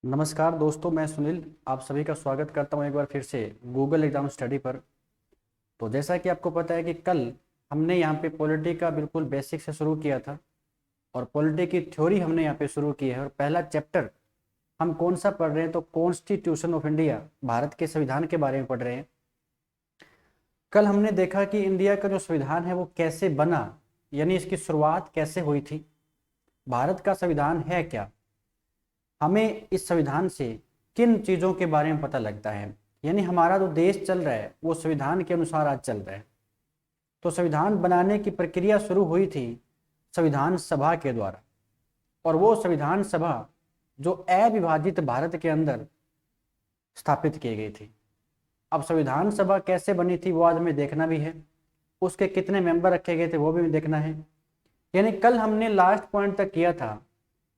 नमस्कार दोस्तों, मैं सुनील आप सभी का स्वागत करता हूं एक बार फिर से गूगल एग्जाम स्टडी पर। तो जैसा कि आपको पता है कि कल हमने यहां पे पॉलिटी का बिल्कुल बेसिक से शुरू किया था और पॉलिटी की थ्योरी हमने यहां पे शुरू की है। और पहला चैप्टर हम कौन सा पढ़ रहे हैं? तो कॉन्स्टिट्यूशन ऑफ इंडिया, भारत के संविधान के बारे में पढ़ रहे हैं। कल हमने देखा कि इंडिया का जो संविधान है वो कैसे बना, यानी इसकी शुरुआत कैसे हुई थी, भारत का संविधान है क्या, हमें इस संविधान से किन चीज़ों के बारे में पता लगता है, यानी हमारा जो देश चल रहा है वो संविधान के अनुसार आज चल रहा है। तो संविधान बनाने की प्रक्रिया शुरू हुई थी संविधान सभा के द्वारा, और वो संविधान सभा जो अविभाजित भारत के अंदर स्थापित की गई थी। अब संविधान सभा कैसे बनी थी वो आज हमें देखना भी है, उसके कितने मेंबर रखे गए थे वो भी देखना है। यानी कल हमने लास्ट पॉइंट तक किया था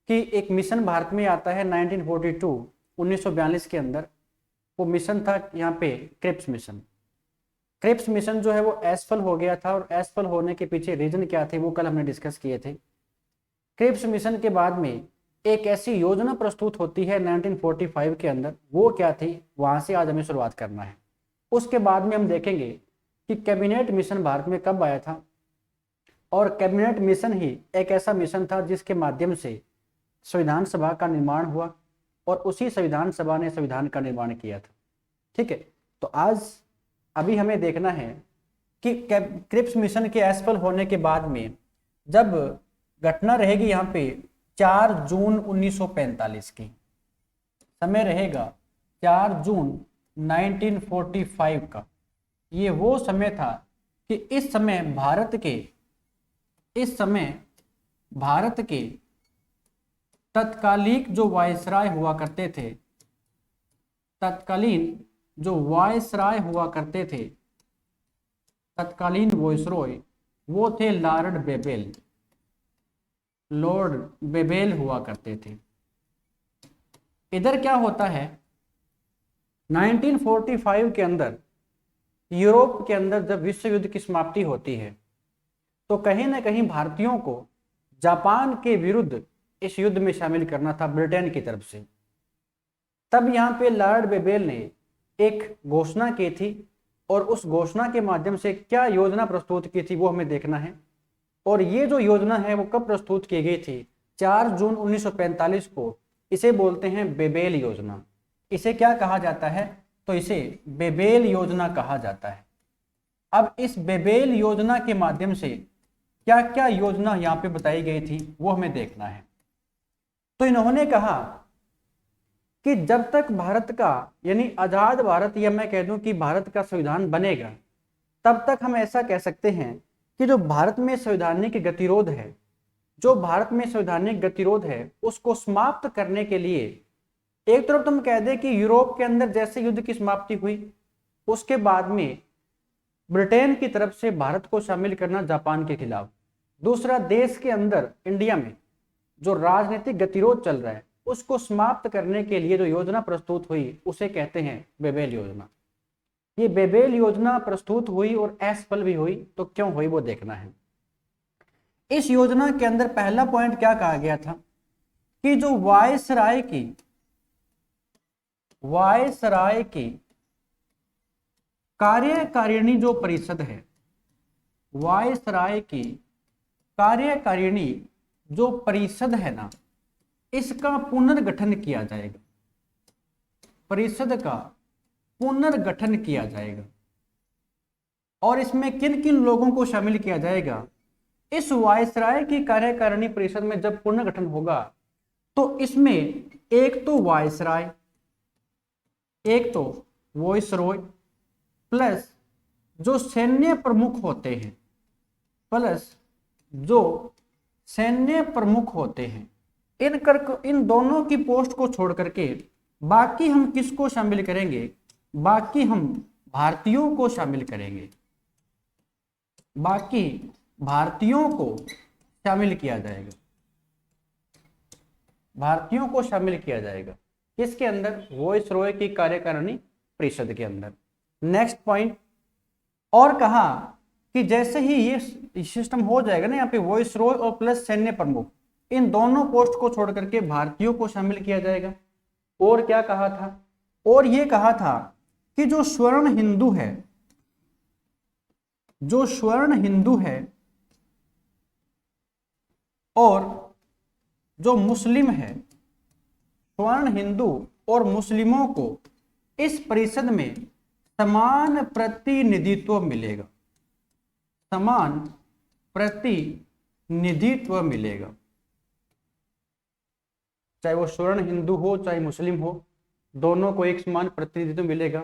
कि एक मिशन भारत में आता है 1942 1942 के अंदर। वो मिशन था यहाँ पे क्रिप्स मिशन। क्रिप्स मिशन जो है वो एसफल हो गया था, और एसफल होने के पीछे रीजन क्या थे वो कल हमने डिस्कस किए थे। क्रिप्स मिशन के बाद में एक ऐसी योजना प्रस्तुत होती है 1945 के अंदर, वो क्या थी वहां से आज हमें शुरुआत करना है। उसके बाद में हम देखेंगे कि कैबिनेट मिशन भारत में कब आया था, और कैबिनेट मिशन ही एक ऐसा मिशन था जिसके माध्यम से संविधान सभा का निर्माण हुआ, और उसी संविधान सभा ने संविधान का निर्माण किया था। ठीक है, तो आज अभी हमें देखना है कि क्रिप्स मिशन के असफल होने के बाद में जब घटना रहेगी यहाँ पे 4 जून 1945 की, समय रहेगा 4 जून 1945 का। ये वो समय था कि इस समय भारत के तत्कालीन जो वायसराय हुआ करते थे, तत्कालीन वॉइसरॉय वो थे लॉर्ड बेबेल हुआ करते थे। इधर क्या होता है 1945 के अंदर, यूरोप के अंदर जब विश्व युद्ध की समाप्ति होती है तो कहीं ना कहीं भारतीयों को जापान के विरुद्ध इस युद्ध में शामिल करना था ब्रिटेन की तरफ से। तब यहाँ पे लॉर्ड बेबेल ने एक घोषणा की थी, और उस घोषणा के माध्यम से क्या योजना प्रस्तुत की थी वो हमें देखना है। और ये जो योजना है वो कब प्रस्तुत की गई थी? 4 जून 1945 को। इसे बोलते हैं बेबेल योजना। इसे क्या कहा जाता है? तो इसे बेबेल योजना कहा जाता है। अब इस बेबेल योजना के माध्यम से क्या क्या योजना यहाँ पे बताई गई थी वो हमें देखना है। तो इन्होंने कहा कि जब तक भारत का, यानी आजाद भारत, या मैं कह दूं कि भारत का संविधान बनेगा, तब तक हम ऐसा कह सकते हैं कि जो भारत में संवैधानिक गतिरोध है उसको समाप्त करने के लिए, एक तरफ तो हम कह दें कि यूरोप के अंदर जैसे युद्ध की समाप्ति हुई, उसके बाद में ब्रिटेन की तरफ से भारत को शामिल करना जापान के खिलाफ। दूसरा, देश के अंदर इंडिया में जो राजनीतिक गतिरोध चल रहा है उसको समाप्त करने के लिए जो योजना प्रस्तुत हुई उसे कहते हैं बेबेल योजना। ये बेबेल योजना प्रस्तुत हुई और असफल भी हुई, तो क्यों हुई वो देखना है। इस योजना के अंदर पहला पॉइंट क्या कहा गया था कि जो वायसराय की कार्यकारिणी जो परिषद है, वायसराय की कार्यकारिणी जो परिषद है ना, इसका पुनर्गठन किया जाएगा। परिषद का पुनर्गठन किया जाएगा, और इसमें किन किन लोगों को शामिल किया जाएगा? इस वायसराय की कार्यकारिणी परिषद में जब पुनर्गठन होगा तो इसमें एक तो वायसराय, एक तो वॉइसरॉय, प्लस जो सैन्य प्रमुख होते हैं, इन दोनों की पोस्ट को छोड़ करके बाकी हम किसको शामिल करेंगे? बाकी हम भारतीयों को शामिल करेंगे। बाकी भारतीयों को शामिल किया जाएगा। भारतीयों को शामिल किया जाएगा किसके अंदर? वॉइसरॉय की कार्यकारिणी परिषद के अंदर। नेक्स्ट पॉइंट, और कहा कि जैसे ही ये सिस्टम हो जाएगा ना, यहाँ पे वॉइसरॉय और प्लस सैन्य प्रमुख, इन दोनों पोस्ट को छोड़ करके भारतीयों को शामिल किया जाएगा। और क्या कहा था, और ये कहा था कि जो स्वर्ण हिंदू है, जो स्वर्ण हिंदू है और जो मुस्लिम है, स्वर्ण हिंदू और मुस्लिमों को इस परिषद में समान प्रतिनिधित्व मिलेगा, समान प्रतिनिधित्व मिलेगा। चाहे वो स्वर्ण हिंदू हो चाहे मुस्लिम हो, दोनों को एक समान प्रतिनिधित्व मिलेगा।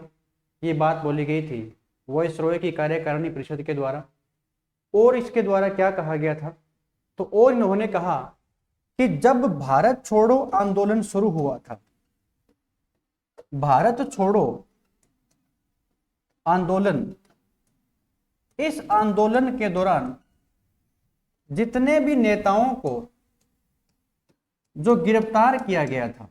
ये बात बोली गई थी वायसरॉय की कार्यकारिणी परिषद के द्वारा। और इसके द्वारा क्या कहा गया था, तो और इन्होंने कहा कि जब भारत छोड़ो आंदोलन शुरू हुआ था, भारत छोड़ो आंदोलन, इस आंदोलन के दौरान जितने भी नेताओं को जो गिरफ्तार किया गया था,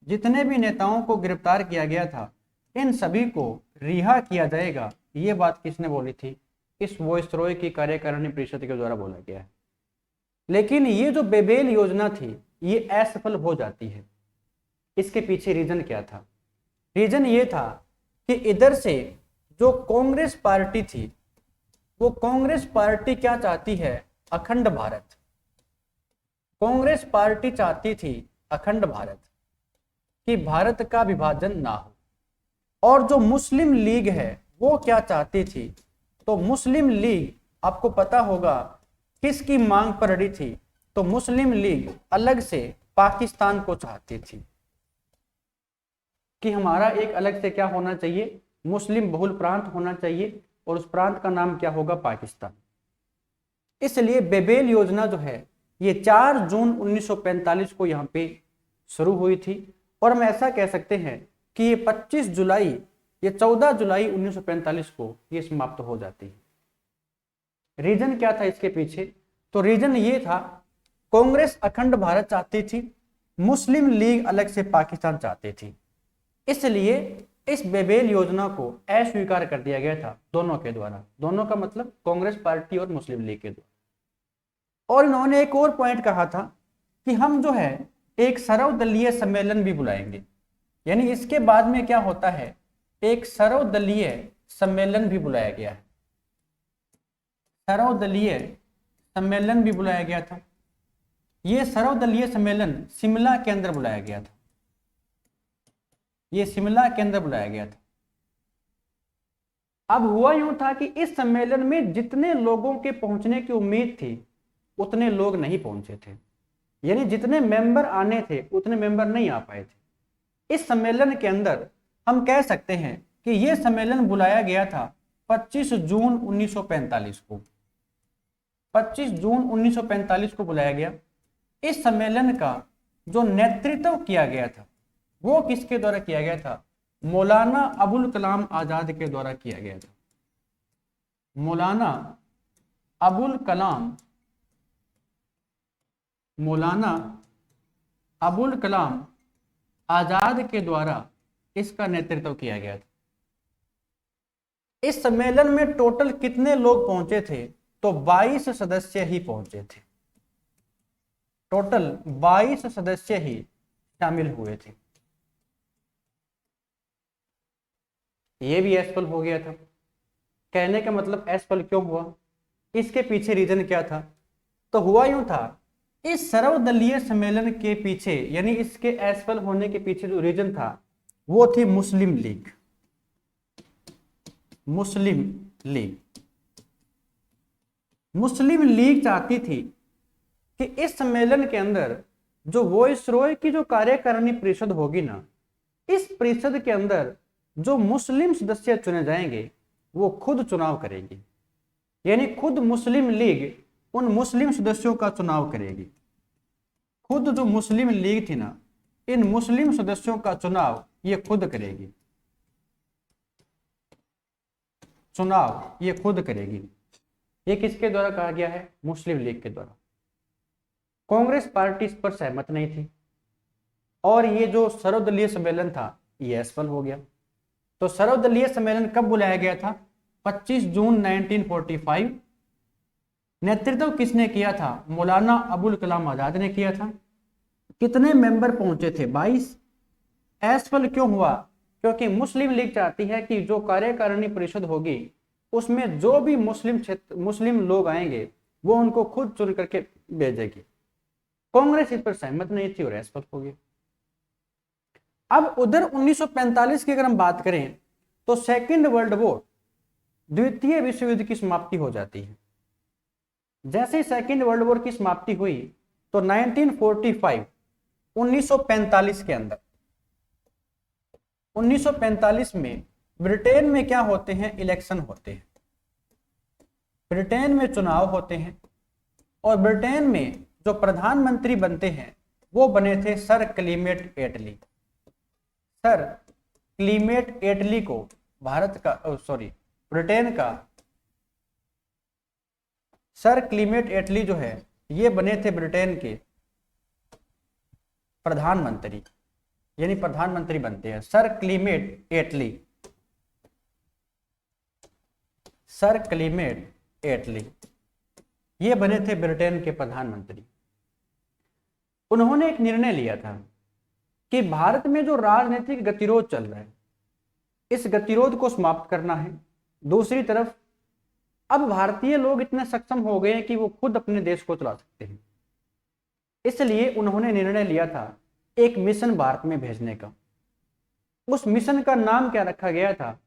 जितने भी नेताओं को गिरफ्तार किया गया था, इन सभी को रिहा किया जाएगा। ये बात किसने बोली थी, इस वायसरॉय की कार्यकारिणी परिषद के द्वारा बोला गया है। लेकिन ये जो बेबेल योजना थी ये असफल हो जाती है। इसके पीछे रीजन क्या था, रीजन ये था कि इधर से जो कांग्रेस पार्टी थी, वो कांग्रेस पार्टी क्या चाहती है, अखंड भारत। कांग्रेस पार्टी चाहती थी अखंड भारत, कि भारत का विभाजन ना हो। और जो मुस्लिम लीग है वो क्या चाहती थी, तो मुस्लिम लीग आपको पता होगा किसकी मांग पर अड़ी थी, तो मुस्लिम लीग अलग से पाकिस्तान को चाहती थी कि हमारा एक अलग से क्या होना चाहिए, मुस्लिम बहुल प्रांत होना चाहिए और उस प्रांत का नाम क्या होगा, पाकिस्तान। इसलिए बेबेल योजना जो है ये 4 जून 1945 को यहाँ पे शुरू हुई थी और हम ऐसा कह सकते हैं कि ये 25 जुलाई या 14 जुलाई 1945 को ये समाप्त हो जाती है। रीजन क्या था इसके पीछे, तो रीजन ये था कांग्रेस अखंड भारत चाहती थी, मुस्लिम लीग अलग से पाकिस्तान चाहती थी। इसलिए इस बेबेल योजना को अस्वीकार कर दिया गया था दोनों के द्वारा, दोनों का मतलब कांग्रेस पार्टी और मुस्लिम लीग के द्वारा। और इन्होंने एक और पॉइंट कहा था कि हम जो है एक सर्वदलीय सम्मेलन भी बुलाएंगे, यानी इसके बाद में क्या होता है, एक सर्वदलीय सम्मेलन भी बुलाया गया है, सर्वदलीय सम्मेलन भी बुलाया गया था। यह सर्वदलीय सम्मेलन शिमला के अंदर बुलाया गया था, यह शिमला के अंदर बुलाया गया था। अब हुआ यूं था कि इस सम्मेलन में जितने लोगों के पहुंचने की उम्मीद थी उतने लोग नहीं पहुंचे थे, यानी जितने मेंबर आने थे उतने मेंबर नहीं आ पाए थे। इस सम्मेलन के अंदर हम कह सकते हैं कि यह सम्मेलन बुलाया गया था 25 जून 1945 को, 25 जून 1945 को बुलाया गया। इस सम्मेलन का जो नेतृत्व किया गया था वो किसके द्वारा किया गया था, मौलाना अबुल कलाम आजाद के द्वारा किया गया था। मौलाना अबुल कलाम, मौलाना अबुल कलाम आजाद के द्वारा इसका नेतृत्व किया गया था। इस सम्मेलन में टोटल कितने लोग पहुंचे थे, तो 22 सदस्य ही पहुंचे थे, टोटल 22 सदस्य ही शामिल हुए थे। यह भी असफल हो गया था। कहने का मतलब असफल क्यों हुआ, इसके पीछे रीजन क्या था, तो हुआ यूं था, इस सर्वदलीय सम्मेलन के पीछे यानी इसके असफल होने के पीछे जो रीजन था वो थी मुस्लिम लीग। मुस्लिम लीग, मुस्लिम लीग चाहती थी कि इस सम्मेलन के अंदर जो वायसरॉय की जो कार्यकारिणी परिषद होगी ना, इस परिषद के अंदर जो मुस्लिम सदस्य चुने जाएंगे वो खुद चुनाव करेगी, यानी खुद मुस्लिम लीग उन मुस्लिम सदस्यों का चुनाव करेगी। खुद जो मुस्लिम लीग थी ना, इन मुस्लिम सदस्यों का चुनाव ये खुद करेगी, चुनाव ये खुद करेगी। ये किसके द्वारा कहा गया है, मुस्लिम लीग के द्वारा। कांग्रेस पार्टी इस पर सहमत नहीं थी और ये जो सर्वदलीय सम्मेलन था ये असफल हो गया। तो सर्वदलीय सम्मेलन कब बुलाया गया था, 25 जून 1945। नेतृत्व किसने किया था, मौलाना अबुल कलाम आजाद ने किया था। कितने मेंबर पहुंचे थे, 22। असफल क्यों हुआ? क्योंकि मुस्लिम लीग चाहती है कि जो कार्यकारिणी परिषद होगी उसमें जो भी मुस्लिम लोग आएंगे वो उनको खुद चुन करके भेजेगी। कांग्रेस इस पर सहमत नहीं थी और असफल हो गई। अब उधर 1945 की अगर हम बात करें तो सेकेंड वर्ल्ड वॉर, द्वितीय विश्व युद्ध की समाप्ति हो जाती है। जैसे ही सेकेंड वर्ल्ड वॉर की समाप्ति हुई तो 1945 1945 के अंदर 1945 में ब्रिटेन में क्या होते हैं? इलेक्शन होते हैं, ब्रिटेन में चुनाव होते हैं और ब्रिटेन में जो प्रधानमंत्री बनते हैं वो बने थे सर क्लीमेट एटली। सर क्लीमेट एटली को भारत का ब्रिटेन का सर क्लीमेट एटली जो है ये बने थे ब्रिटेन के प्रधानमंत्री, यानी प्रधानमंत्री बनते हैं सर क्लीमेट एटली। सर क्लीमेट एटली ये बने थे ब्रिटेन के प्रधानमंत्री। उन्होंने एक निर्णय लिया था कि भारत में जो राजनीतिक गतिरोध चल रहा है इस गतिरोध को समाप्त करना है। दूसरी तरफ अब भारतीय लोग इतने सक्षम हो गए हैं कि वो खुद अपने देश को चला सकते हैं, इसलिए उन्होंने निर्णय लिया था एक मिशन भारत में भेजने का। उस मिशन का नाम क्या रखा गया था?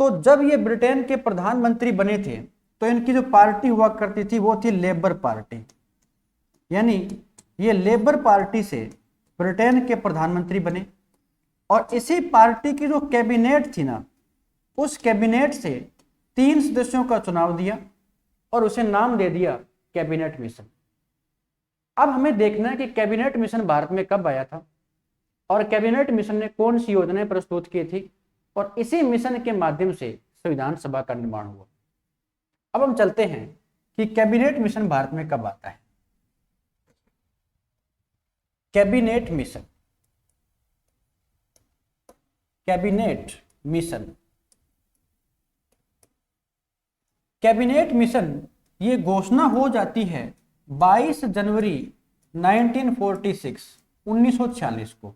तो जब ये ब्रिटेन के प्रधानमंत्री बने थे तो इनकी जो पार्टी हुआ करती थी वो थी लेबर पार्टी, यानी ये लेबर पार्टी से ब्रिटेन के प्रधानमंत्री बने और इसी पार्टी की जो कैबिनेट थी ना उस कैबिनेट से 3 सदस्यों का चुनाव दिया और उसे नाम दे दिया कैबिनेट मिशन। अब हमें देखना है कि कैबिनेट मिशन भारत में कब आया था और कैबिनेट मिशन ने कौन सी योजनाएं प्रस्तुत की थी और इसी मिशन के माध्यम से संविधान सभा का निर्माण हुआ। अब हम चलते हैं कि कैबिनेट मिशन भारत में कब आता है। Cabinet mission, cabinet mission, cabinet mission ये घोषणा हो जाती है 22 जनवरी 1946 को।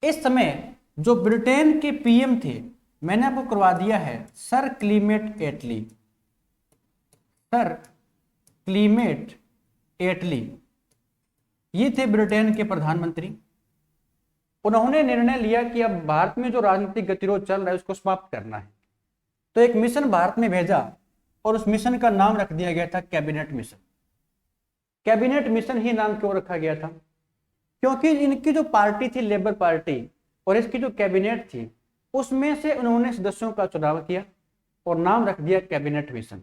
इस समय जो ब्रिटेन के पीएम थे मैंने आपको करवा दिया है सर क्लीमेट एटली। सर क्लीमेट एटली ये थे ब्रिटेन के प्रधानमंत्री। उन्होंने निर्णय लिया कि अब भारत में जो राजनीतिक गतिरोध चल रहा है उसको समाप्त करना है, तो एक मिशन भारत में भेजा और उस मिशन का नाम रख दिया गया था कैबिनेट मिशन। कैबिनेट मिशन ही नाम क्यों रखा गया था? क्योंकि इनकी जो पार्टी थी लेबर पार्टी और इसकी जो कैबिनेट थी उसमें से उन्होंने सदस्यों का चुनाव किया और नाम रख दिया कैबिनेट मिशन।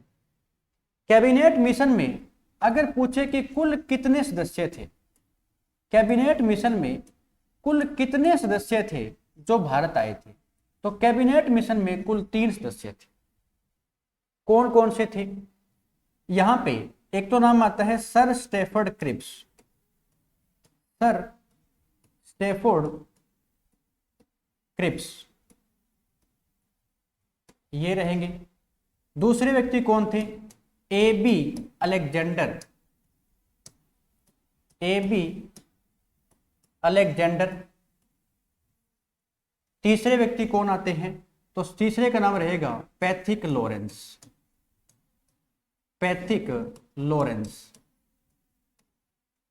कैबिनेट मिशन में अगर पूछे कि कुल कितने सदस्य थे, कैबिनेट मिशन में कुल कितने सदस्य थे जो भारत आए थे, तो कैबिनेट मिशन में कुल 3 सदस्य थे। कौन कौन से थे? यहां पे एक तो नाम आता है sir Stafford Cripps, sir Stafford Cripps ये रहेंगे। दूसरे व्यक्ति कौन थे? AB Alexander, AB Alexander. तीसरे व्यक्ति कौन आते हैं? तो तीसरे का नाम रहेगा Pethick Lawrence, Pethick Lawrence,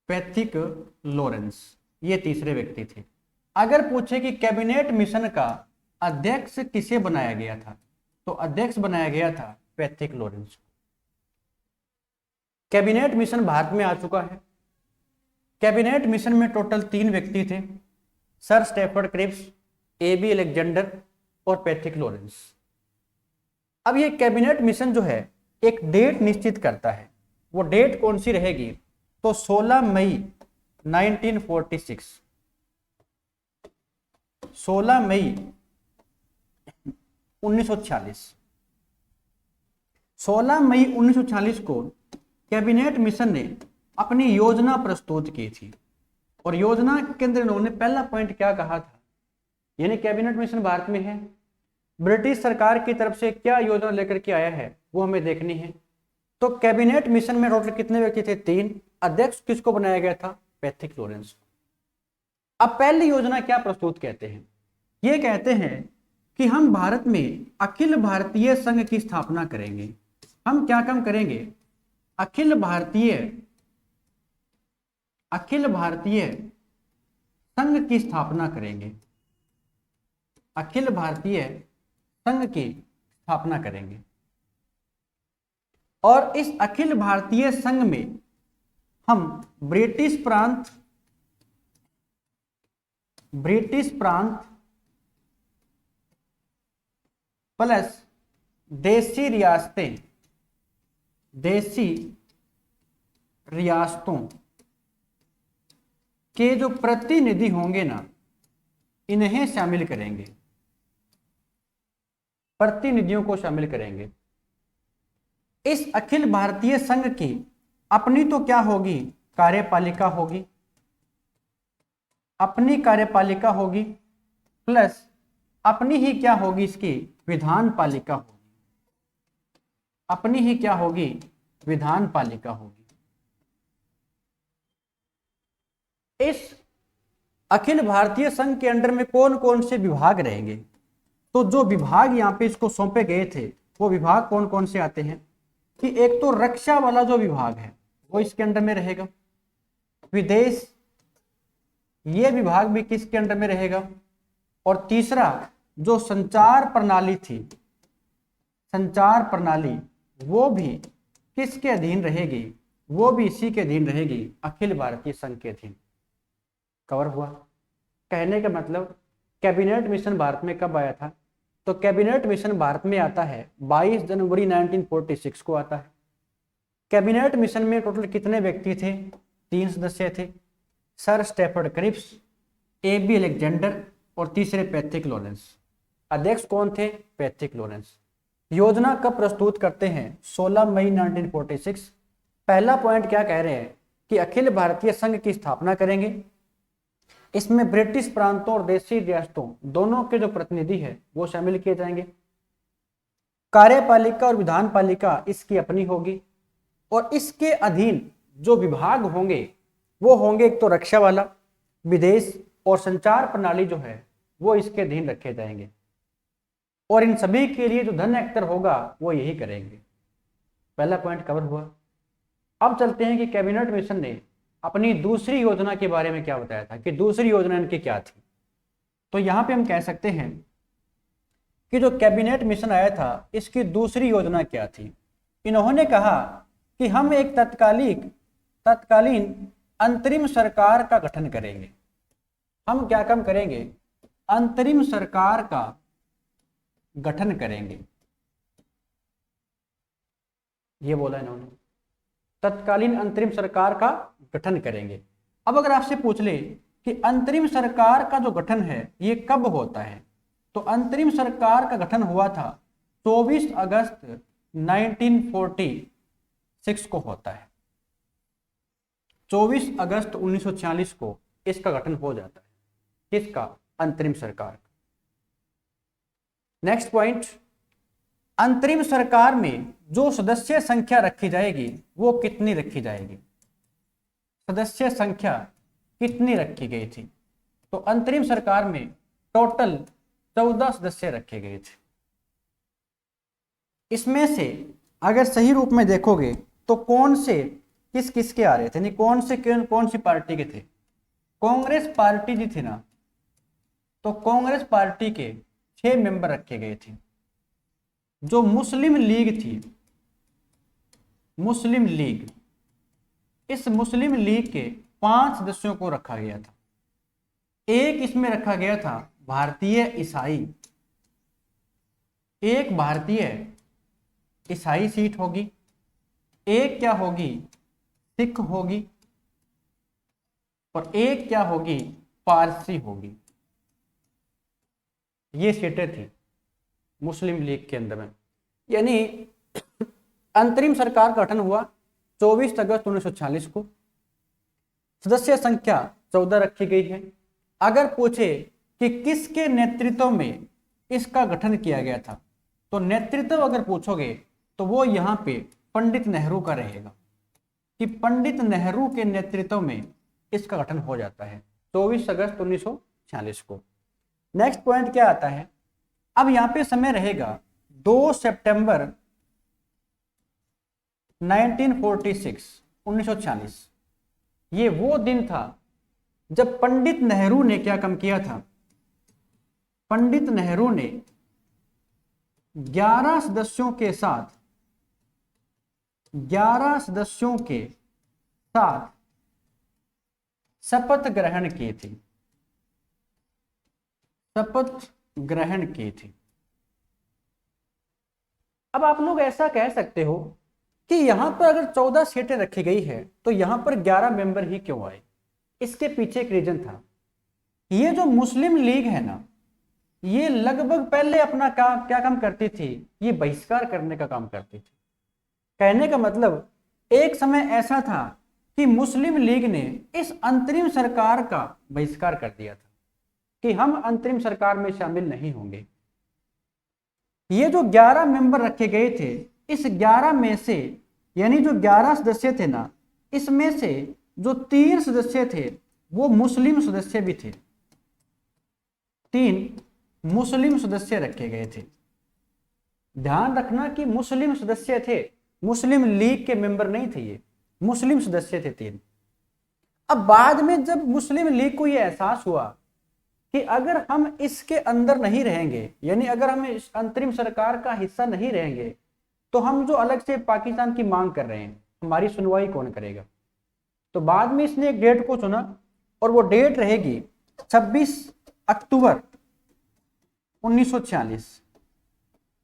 Pethick Lawrence ये तीसरे व्यक्ति थे। अगर पूछे कि कैबिनेट मिशन का अध्यक्ष किसे बनाया गया था, तो अध्यक्ष बनाया गया था Pethick Lawrence. Cabinet mission Bharat में आ चुका है। कैबिनेट मिशन में टोटल 3 व्यक्ति थे, sir Stafford Cripps, AB Alexander और पैथिक लॉरेंस। अब ये कैबिनेट मिशन जो है एक डेट निश्चित करता है, वो डेट कौन सी रहेगी? तो 16 मई 1946, 16 मई 1946, 16 मई 1946 को कैबिनेट मिशन ने अपनी योजना प्रस्तुत की थी और योजना के अंदर इन्होंने पहला पॉइंट क्या कहा था, यानी कैबिनेट मिशन भारत में है, ब्रिटिश सरकार की तरफ से क्या योजना लेकर के आया है वो हमें देखनी है। तो कैबिनेट मिशन में टोटल कितने व्यक्ति थे? 3। अध्यक्ष किसको बनाया गया था? Pethick Lawrence. अब पहली योजना क्या प्रस्तुत कहते हैं, ये कहते हैं कि हम भारत में अखिल भारतीय संघ की स्थापना करेंगे। हम क्या काम करेंगे, अखिल भारतीय संघ की स्थापना करेंगे, अखिल भारतीय संघ की स्थापना करेंगे। और इस अखिल भारतीय संघ में हम ब्रिटिश प्रांत प्लस देशी रियासतों के जो प्रतिनिधि होंगे ना, इन्हें शामिल करेंगे, प्रतिनिधियों को शामिल करेंगे। इस अखिल भारतीय संघ की अपनी तो क्या होगी, कार्यपालिका होगी, अपनी कार्यपालिका होगी, प्लस अपनी ही क्या होगी, इसकी विधान पालिका होगी, अपनी ही क्या होगी, विधान पालिका होगी। इस अखिल भारतीय संघ के अंडर में कौन कौन से विभाग रहेंगे, तो जो विभाग यहाँ पे इसको सौंपे गए थे वो विभाग कौन कौन से आते हैं कि एक तो रक्षा वाला जो विभाग है वो इसके अंडर में रहेगा, विदेश ये विभाग भी किसके अंडर में रहेगा, और तीसरा जो संचार प्रणाली थी, संचार प्रणाली वो भी किसके अधीन रहेगी, वो भी इसी के अधीन रहेगी, अखिल भारतीय संघ के अधीन। कवर हुआ। कहने का मतलब कैबिनेट मिशन भारत में कब आया था, तो कैबिनेट मिशन भारत में आता है 22 जनवरी 1946 को आता है। कैबिनेट मिशन में टोटल कितने व्यक्ति थे, 3 सदस्य थे, sir Stafford Cripps, AB Alexander और तीसरे पैट्रिक लॉरेंस। अध्यक्ष कौन थे, पैट्रिक लॉरेंस। योजना कब प्रस्तुत करते हैं, 16 मई 1946। पहला पॉइंट क्या कह रहे हैं कि अखिल भारतीय संघ की स्थापना करेंगे, इसमें ब्रिटिश प्रांतों और देशी रियासतों दोनों के जो प्रतिनिधि है वो शामिल किए जाएंगे। कार्यपालिका और विधान पालिका इसकी अपनी होगी, और इसके अधीन जो विभाग होंगे वो होंगे एक तो रक्षा वाला, विदेश और संचार प्रणाली जो है वो इसके अधीन रखे जाएंगे, और इन सभी के लिए जो धन एक्टर होगा वो यही करेंगे। पहला पॉइंट कवर हुआ। अब चलते हैं कि कैबिनेट मिशन ने अपनी दूसरी योजना के बारे में क्या बताया था, कि दूसरी योजना इनकी क्या थी। तो यहां पे हम कह सकते हैं कि जो कैबिनेट मिशन आया था इसकी दूसरी योजना क्या थी। इन्होंने कहा कि हम एक तत्कालीन अंतरिम सरकार का गठन करेंगे। हम क्या काम करेंगे, अंतरिम सरकार का गठन करेंगे, ये बोला इन्होंने, तत्कालीन अंतरिम सरकार का गठन करेंगे। अब अगर आपसे पूछ ले कि अंतरिम सरकार का जो गठन है ये कब होता है, तो अंतरिम सरकार का गठन हुआ था 24 अगस्त 1946 को होता है। 24 अगस्त 1946 को इसका गठन हो जाता है, किसका, अंतरिम सरकार। नेक्स्ट पॉइंट, अंतरिम सरकार में जो सदस्य संख्या रखी जाएगी वो कितनी रखी जाएगी, सदस्य संख्या कितनी रखी गई थी, तो अंतरिम सरकार में टोटल 14 सदस्य रखे गए थे। इसमें से अगर सही रूप में देखोगे तो कौन से किस किस के आ रहे थे, यानी कौन सी पार्टी के थे, कांग्रेस पार्टी जी थी ना, तो कांग्रेस पार्टी के 6 मेंबर रखे गए थे। जो मुस्लिम लीग थी, मुस्लिम लीग, इस मुस्लिम लीग के 5 सदस्यों को रखा गया था। एक इसमें रखा गया था भारतीय ईसाई, एक भारतीय ईसाई सीट होगी, एक क्या होगी, सिख होगी, और एक क्या होगी, पारसी होगी। ये सीटें थी मुस्लिम लीग के अंदर में। यानी अंतरिम सरकार का गठन हुआ 24 अगस्त 1946 को, सदस्य संख्या 14 रखी गई है। अगर पूछे कि किसके नेतृत्व में इसका गठन किया गया था, तो नेतृत्व अगर पूछोगे तो वो यहाँ पे पंडित नेहरू का रहेगा, कि पंडित नेहरू के नेतृत्व में इसका गठन हो जाता है। 24 अगस्त 1946 को। नेक्स्ट पॉइंट क्या आता है, अब यहाँ पे समय रहेगा 2 सितंबर 1946। ये वो दिन था जब पंडित नेहरू ने क्या काम किया था, पंडित नेहरू ने 11 सदस्यों के साथ 11 सदस्यों के साथ शपथ ग्रहण की थी, शपथ ग्रहण की थी। अब आप लोग ऐसा कह सकते हो कि यहां पर अगर 14 सीटें रखी गई है तो यहां पर 11 मेंबर ही क्यों आए। इसके पीछे एक रीजन था, ये जो मुस्लिम लीग है ना, ये लगभग पहले अपना काम क्या काम करती थी, ये बहिष्कार करने का काम करती थी। कहने का मतलब एक समय ऐसा था कि मुस्लिम लीग ने इस अंतरिम सरकार का बहिष्कार कर दिया था कि हम अंतरिम सरकार में शामिल नहीं होंगे। ये जो 11 मेंबर रखे गए थे, इस 11 में से यानी जो 11 सदस्य थे ना, इसमें से जो 3 सदस्य थे वो मुस्लिम सदस्य भी थे। 3 मुस्लिम सदस्य रखे गए थे। ध्यान रखना कि मुस्लिम सदस्य थे, मुस्लिम लीग के मेंबर नहीं थे, ये मुस्लिम सदस्य थे 3। अब बाद में जब मुस्लिम लीग को यह एहसास हुआ कि अगर हम इसके अंदर नहीं रहेंगे, यानी अगर हम इस अंतरिम सरकार का हिस्सा नहीं रहेंगे, तो हम जो अलग से पाकिस्तान की मांग कर रहे हैं, हमारी सुनवाई कौन करेगा। तो बाद में इसने एक डेट को चुना और वो डेट रहेगी 26 अक्टूबर 1946।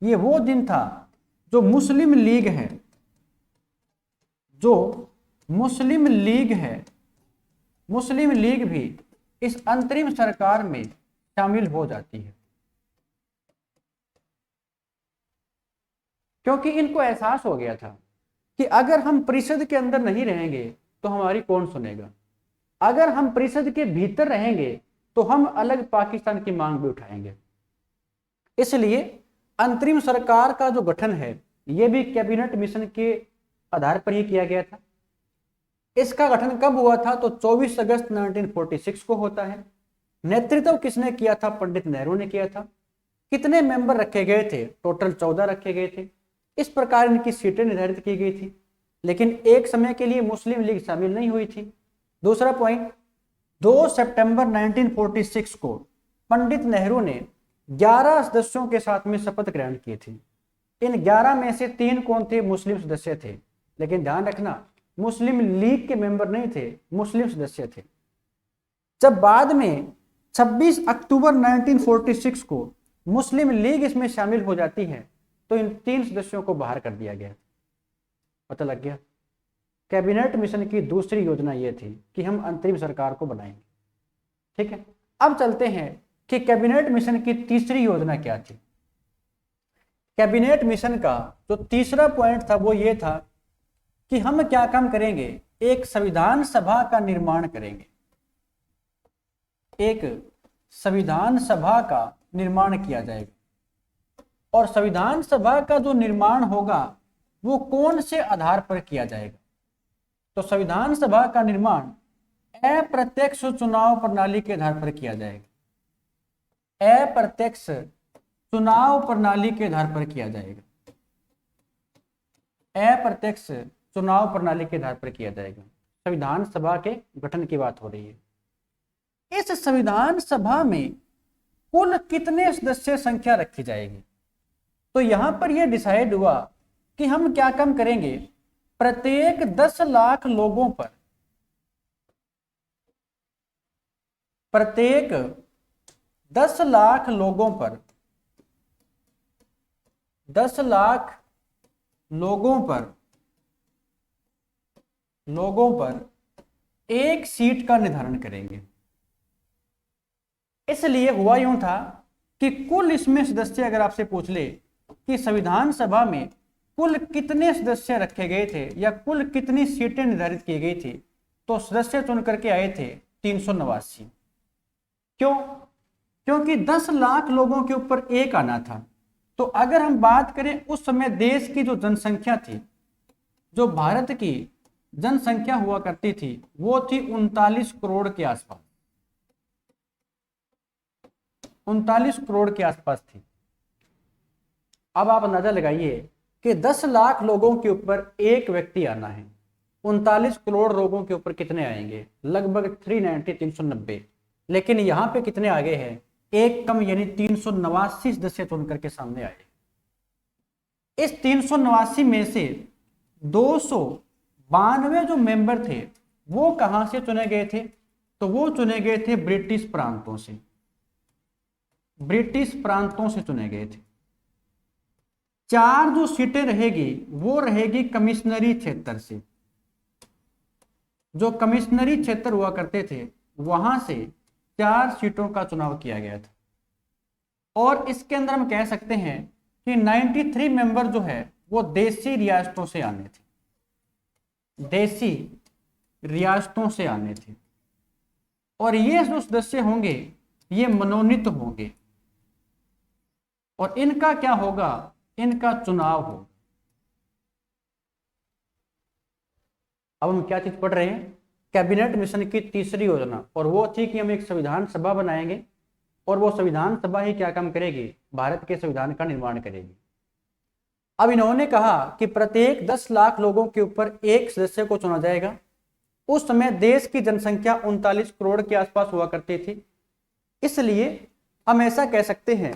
ये वो दिन था जो मुस्लिम लीग है, जो मुस्लिम लीग है, मुस्लिम लीग भी इस अंतरिम सरकार में शामिल हो जाती है, क्योंकि इनको एहसास हो गया था कि अगर हम परिषद के अंदर नहीं रहेंगे तो हमारी कौन सुनेगा, अगर हम परिषद के भीतर रहेंगे तो हम अलग पाकिस्तान की मांग भी उठाएंगे। इसलिए अंतरिम सरकार का जो गठन है यह भी कैबिनेट मिशन के आधार पर ही किया गया था। इसका गठन कब हुआ था, तो 24 अगस्त 1946 को होता है। नेतृत्व किसने किया था, पंडित नेहरू ने किया था। कितने मेंबर रखे गए थे, टोटल 14 रखे गए थे। इस प्रकार इनकी सीटें निर्धारित की गई थी, लेकिन एक समय के लिए मुस्लिम लीग शामिल नहीं हुई थी। दूसरा पॉइंट, 2 सितंबर 1946 को पंडित नेहरू ने 11 सदस्यों के साथ में शपथ ग्रहण की थी। इन 11 में से 3 कौन थे, मुस्लिम सदस्य थे। लेकिन ध्यान रखना, मुस्लिम लीग के मेंबर नहीं थे, मुस्लिम सदस्य थे। जब बाद में 26 अक्टूबर 1946 को मुस्लिम लीग इसमें शामिल हो जाती है तो इन 3 सदस्यों को बाहर कर दिया गया। पता लग गया। कैबिनेट मिशन की दूसरी योजना यह थी कि हम अंतरिम सरकार को बनाएंगे। ठीक है, अब चलते हैं कि कैबिनेट मिशन की तीसरी योजना क्या थी। कैबिनेट मिशन का जो तीसरा पॉइंट था वो ये था कि हम क्या काम करेंगे, एक संविधान सभा का निर्माण करेंगे। एक संविधान सभा का निर्माण किया जाएगा, और संविधान सभा का जो निर्माण होगा वो कौन से आधार पर किया जाएगा, तो संविधान सभा का निर्माण अप्रत्यक्ष चुनाव प्रणाली के आधार पर किया जाएगा। अप्रत्यक्ष चुनाव प्रणाली के आधार पर किया जाएगा। अप्रत्यक्ष चुनाव प्रणाली के आधार पर किया जाएगा। संविधान सभा के गठन की बात हो रही है। इस संविधान सभा में कुल कितने सदस्य संख्या रखी जाएगी, तो यहां पर यह डिसाइड हुआ कि हम क्या काम करेंगे, प्रत्येक 10 लाख लोगों पर, प्रत्येक 10 लाख लोगों पर, 10 लाख लोगों पर एक सीट का निर्धारण करेंगे। इसलिए हुआ यूं था कि कुल इसमें सदस्य अगर आपसे पूछ ले कि संविधान सभा में कुल कितने सदस्य रखे गए थे या कुल कितनी सीटें निर्धारित की गई थी, तो सदस्य चुन करके आए थे 389। क्यों? क्योंकि 10 लाख लोगों के ऊपर एक आना था। तो अगर हम बात करें उस समय देश की जो जनसंख्या थी, जो भारत की जनसंख्या हुआ करती थी, वो थी 39 करोड़ के आसपास। 39 करोड़ के आसपास थी। अब आप अंदाजा लगाइए कि 10 लाख लोगों के ऊपर एक व्यक्ति आना है, 39 करोड़ लोगों के ऊपर कितने आएंगे? लगभग 390। लेकिन यहाँ पे कितने आगे हैं? एक कम, यानी 389 सदस्य चुन करके सामने आए। इस 389 में से 292 जो मेंबर थे वो कहां से चुने गए थे? तो वो चुने गए थे ब्रिटिश प्रांतों से, ब्रिटिश प्रांतों से चुने गए थे। 4 जो सीटें रहेगी वो रहेगी कमिश्नरी क्षेत्र से, जो कमिश्नरी क्षेत्र हुआ करते थे वहां से 4 सीटों का चुनाव किया गया था। और इसके अंदर हम कह सकते हैं कि 93 मेंबर जो है वो देसी रियासतों से आने थे, देसी रियासतों से आने थे। और ये जो सदस्य होंगे ये मनोनीत होंगे और इनका क्या होगा? इनका चुनाव हो। अब हम क्या चीज पढ़ रहे हैं? कैबिनेट मिशन की तीसरी योजना, और वो थी कि हम एक संविधान सभा बनाएंगे और वो संविधान सभा ही क्या काम करेगी? भारत के संविधान का निर्माण करेगी। अब इन्होंने कहा कि प्रत्येक 10 लाख लोगों के ऊपर एक सदस्य को चुना जाएगा। उस समय देश की जनसंख्या 39 करोड़ के आसपास हुआ करती थी, इसलिए हम ऐसा कह सकते हैं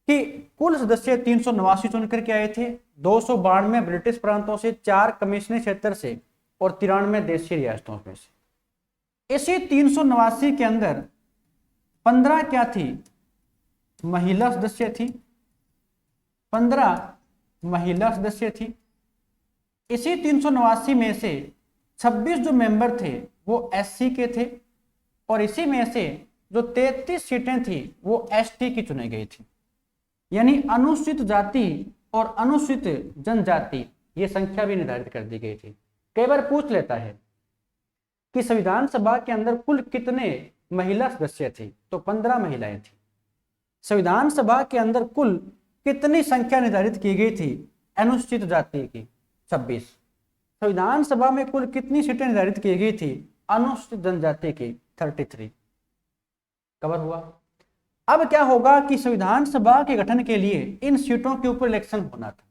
कि कुल सदस्य 389 चुन करके आए थे, 292 ब्रिटिश प्रांतों से, 4 कमिश्नरी क्षेत्र से और 93 देशी रियासतों में से। इसी 389 के अंदर 15 क्या थी? महिला सदस्य थी, 15 महिला सदस्य थी। इसी 389 में से 26 जो मेंबर थे वो एससी के थे और इसी में से जो 33 सीटें थी वो एसटी की चुनी गई थी, यानी अनुसूचित जाति और अनुसूचित जनजाति, ये संख्या भी निर्धारित कर दी गई थी। कई बार पूछ लेता है कि संविधान सभा के अंदर कुल कितने महिला सदस्य थे? तो 15 महिलाएं थी। संविधान सभा के अंदर कुल कितनी संख्या निर्धारित की गई थी अनुसूचित जाति की? 26। संविधान सभा में कुल कितनी सीटें निर्धारित की गई थी अनुसूचित जनजाति की? 33। कवर हुआ। अब क्या होगा कि संविधान सभा के गठन के लिए इन सीटों के ऊपर इलेक्शन होना था।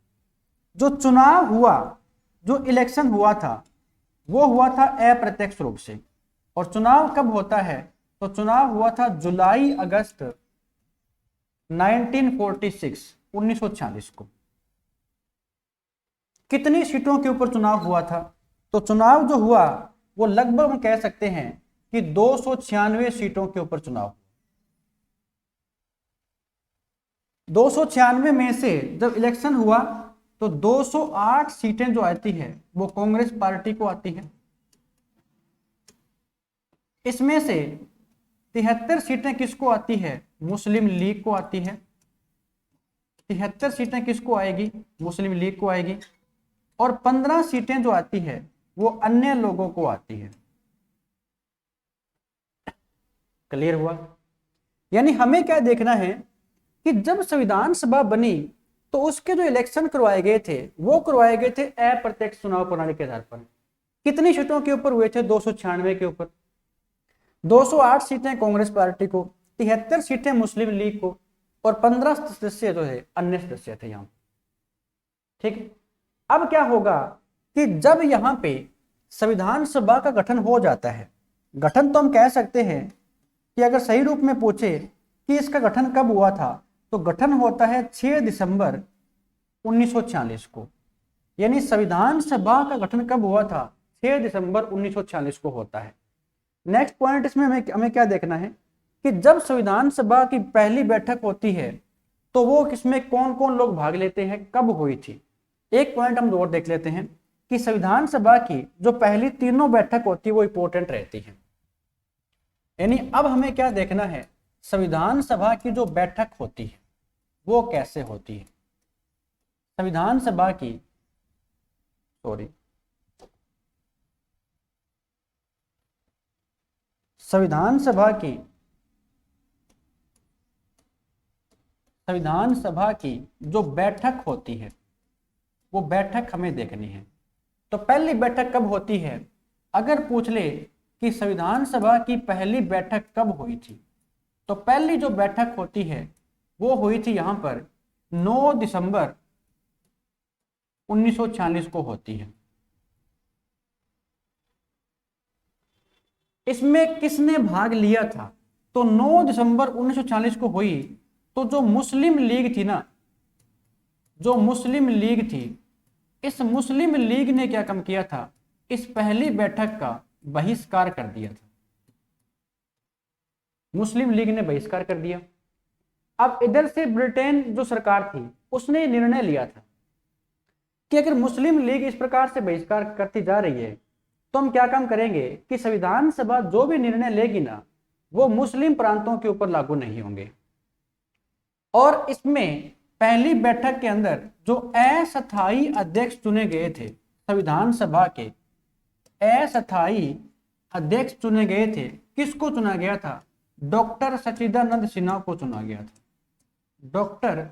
जो चुनाव हुआ, जो इलेक्शन हुआ था वो हुआ था अप्रत्यक्ष रूप से। और चुनाव कब होता है? तो चुनाव हुआ था जुलाई अगस्त 1946 को। कितनी सीटों के ऊपर चुनाव हुआ था? तो चुनाव जो हुआ वो लगभग हम कह सकते हैं कि 296 सीटों के ऊपर चुनाव। 296 में से जब इलेक्शन हुआ तो 208 सीटें जो आती है वो कांग्रेस पार्टी को आती है। इसमें से 73 सीटें किसको आती है? मुस्लिम लीग को आती है। 73 सीटें किसको आएगी? मुस्लिम लीग को आएगी। और 15 सीटें जो आती है वो अन्य लोगों को आती है। क्लियर हुआ? यानी हमें क्या देखना है कि जब संविधान सभा बनी तो उसके जो इलेक्शन करवाए गए थे वो करवाए गए थे अप्रत्यक्ष चुनाव प्रणाली के आधार पर। कितनी सीटों के ऊपर हुए थे? 296 के ऊपर। 208 सीटें कांग्रेस पार्टी को, 73 सीटें मुस्लिम लीग को और 15 सदस्य जो है अन्य सदस्य थे यहाँ। ठीक है। अब क्या होगा कि जब यहाँ पे संविधान सभा का गठन हो जाता है, गठन तो हम कह सकते हैं कि अगर सही रूप में पूछे कि इसका गठन कब हुआ था तो गठन होता है 6 दिसंबर 1946 को। यानी संविधान सभा का गठन कब हुआ था? 6 दिसंबर 1946 को होता है। नेक्स्ट पॉइंट इसमें हमें क्या देखना है कि जब संविधान सभा की पहली बैठक होती है तो वो किसमें कौन कौन लोग भाग लेते हैं, कब हुई थी? एक पॉइंट हम और देख लेते हैं कि संविधान सभा की जो पहली तीनों बैठक होती है वो इंपॉर्टेंट रहती है। यानी अब हमें क्या देखना है, संविधान सभा की जो बैठक होती है वो कैसे होती है। संविधान सभा की संविधान सभा की जो बैठक होती है वो बैठक हमें देखनी है। तो पहली बैठक कब होती है? अगर पूछ ले कि संविधान सभा की पहली बैठक कब हुई थी तो पहली जो बैठक होती है वो हुई थी यहां पर 9 दिसंबर 1946 को होती है। इसमें किसने भाग लिया था? तो 9 दिसंबर 1940 को हुई। तो जो मुस्लिम लीग थी ना, जो मुस्लिम लीग थी, इस मुस्लिम लीग ने क्या काम किया था? इस पहली बैठक का बहिष्कार कर दिया था। मुस्लिम लीग ने बहिष्कार कर दिया। अब इधर से ब्रिटेन जो सरकार थी उसने निर्णय लिया था कि अगर मुस्लिम लीग इस प्रकार से बहिष्कार करती जा रही है तो हम क्या काम करेंगे कि संविधान सभा जो भी निर्णय लेगी ना वो मुस्लिम प्रांतों के ऊपर लागू नहीं होंगे। और इसमें पहली बैठक के अंदर जो अस्थायी अध्यक्ष चुने गए थे, संविधान सभा के अस्थायी अध्यक्ष चुने गए थे, किसको चुना गया था? डॉक्टर सच्चिदानंद सिन्हा को चुना गया था। डॉक्टर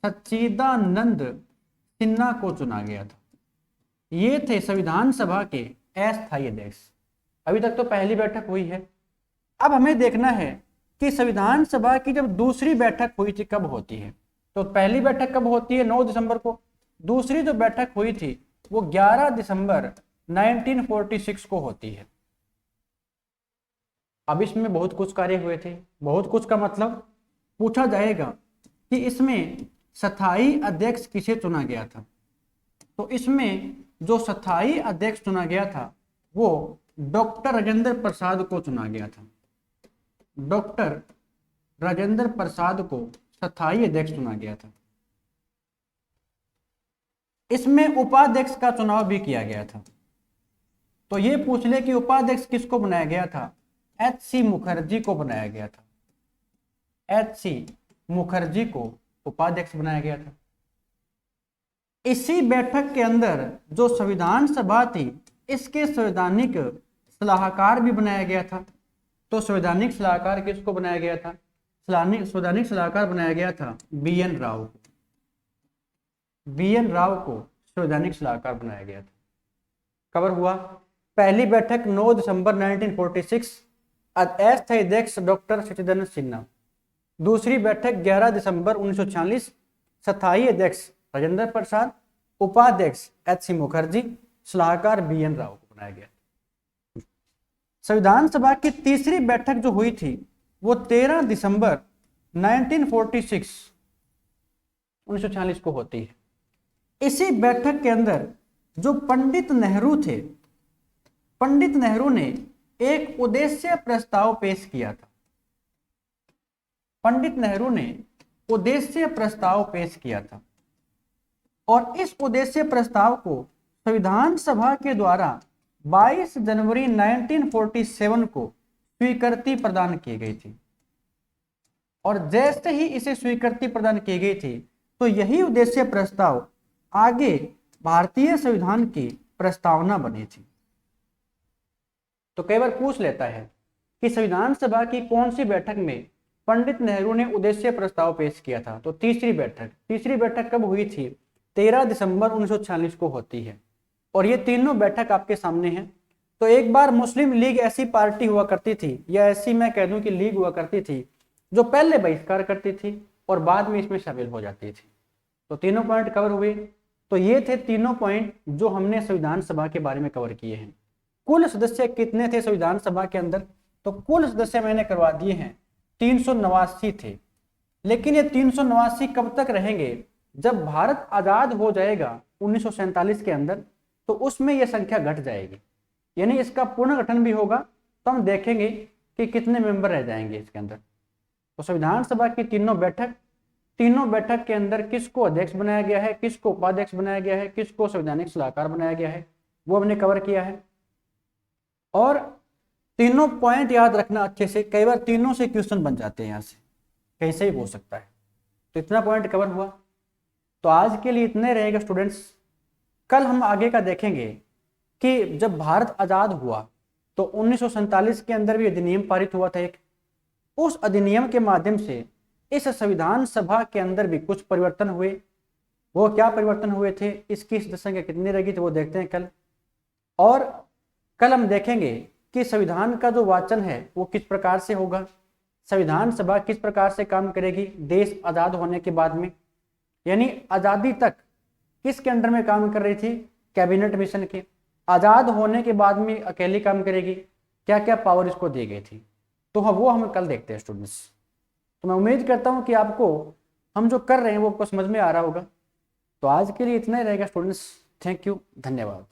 सच्चिदानंद सिन्हा को चुना गया था। ये थे संविधान सभा के अस्थायी अध्यक्ष। अभी तक तो पहली बैठक हुई है। अब हमें देखना है कि संविधान सभा की जब दूसरी बैठक हुई थी कब होती है। तो पहली बैठक कब होती है? 9 दिसंबर को। दूसरी जो बैठक हुई थी वो 11 दिसंबर 1946 को होती है। अब इसमें बहुत कुछ कार्य हुए थे। बहुत कुछ का मतलब पूछा जाएगा कि इसमें स्थायी अध्यक्ष किसे चुना गया था। तो इसमें जो स्थायी अध्यक्ष चुना गया था वो डॉक्टर राजेंद्र प्रसाद को चुना गया था। डॉक्टर राजेंद्र प्रसाद को स्थायी अध्यक्ष चुना गया था। इसमें उपाध्यक्ष का चुनाव भी किया गया था। तो ये पूछ ले कि उपाध्यक्ष किसको बनाया गया था? एच.सी. मुखर्जी को बनाया गया था। एच.सी. मुखर्जी को उपाध्यक्ष बनाया गया था। इसी बैठक के अंदर जो संविधान सभा थी इसके संवैधानिक सलाहकार भी बनाया गया था। तो संवैधानिक सलाहकार किसको बनाया गया था? संवैधानिक सलाहकार बनाया गया था बी.एन. राव को। बी.एन. राव को संवैधानिक सलाहकार बनाया गया था। कवर हुआ। पहली बैठक 9 दिसंबर 1946, अस्थायी अध्यक्ष डॉक्टर सच्चिदानंद सिन्हा। दूसरी बैठक 11 दिसंबर 1946, स्थायी अध्यक्ष राजेंद्र प्रसाद, उपाध्यक्ष एच.सी. मुखर्जी, सलाहकार बी.एन. राव को बनाया गया। संविधान सभा की तीसरी बैठक जो हुई थी वो 13 दिसंबर 1946 को होती है। इसी बैठक के अंदर जो पंडित नेहरू थे, पंडित नेहरू ने एक उद्देश्य प्रस्ताव पेश किया था। पंडित नेहरू ने उद्देश्य प्रस्ताव पेश किया था और इस उद्देश्य प्रस्ताव को संविधान सभा के द्वारा 22 जनवरी 1947 को स्वीकृति प्रदान की गई थी। और जैसे ही इसे स्वीकृति प्रदान की गई थी तो यही उद्देश्य प्रस्ताव आगे भारतीय संविधान की प्रस्तावना बनी थी। तो कई बार पूछ लेता है कि संविधान सभा की कौन सी बैठक में पंडित नेहरू ने उद्देश्य प्रस्ताव पेश किया था। तो तीसरी बैठक कब हुई थी? 13 दिसंबर 1946 को होती है। और ये तीनों बैठक आपके सामने हैं। तो एक बार मुस्लिम लीग ऐसी पार्टी हुआ करती थी, या ऐसी मैं कह दूं कि लीग हुआ करती थी, जो पहले बहिष्कार करती थी और बाद में इसमें शामिल हो जाती थी। तो तीनों पॉइंट कवर हुए। तो ये थे तीनों पॉइंट जो हमने संविधान सभा के बारे में कवर किए हैं। कुल सदस्य कितने थे संविधान सभा के अंदर? तो कुल सदस्य मैंने करवा दिए हैं 389 थे। लेकिन ये 389 कब तक रहेंगे? जब भारत आजाद हो जाएगा 1947 के अंदर, तो उसमें यह संख्या घट जाएगी, यानी इसका पुनर्गठन भी होगा। तो हम देखेंगे कि कितने मेंबर रह जाएंगे इसके अंदर। तो संविधान सभा की तीनों बैठक के अंदर किसको अध्यक्ष बनाया गया है, किसको उपाध्यक्ष बनाया गया है, किसको संवैधानिक सलाहकार बनाया गया है, वो हमने कवर किया है। और तीनों पॉइंट याद रखना अच्छे से, कई बार तीनों से क्वेश्चन बन जाते हैं, यहाँ से कैसे ही हो सकता है। तो इतना पॉइंट कवर हुआ। तो आज के लिए इतने रहेगा स्टूडेंट्स। कल हम आगे का देखेंगे कि जब भारत आजाद हुआ तो 1947 के अंदर भी अधिनियम पारित हुआ था एक। उस अधिनियम के माध्यम से इस संविधान सभा के अंदर भी कुछ परिवर्तन हुए। वो क्या परिवर्तन हुए थे, इसकी संख्या कितनी रहेगी, तो वो देखते हैं कल। और कल हम देखेंगे कि संविधान का जो वाचन है वो किस प्रकार से होगा, संविधान सभा किस प्रकार से काम करेगी देश आज़ाद होने के बाद में, यानी आज़ादी तक किसके अंडर में काम कर रही थी, कैबिनेट मिशन के। आज़ाद होने के बाद में अकेली काम करेगी, क्या क्या पावर इसको दी गई थी, तो हाँ वो हम कल देखते हैं स्टूडेंट्स। तो मैं उम्मीद करता हूँ कि आपको हम जो कर रहे हैं वो आपको समझ में आ रहा होगा। तो आज के लिए इतना ही रहेगा स्टूडेंट्स। थैंक यू, धन्यवाद।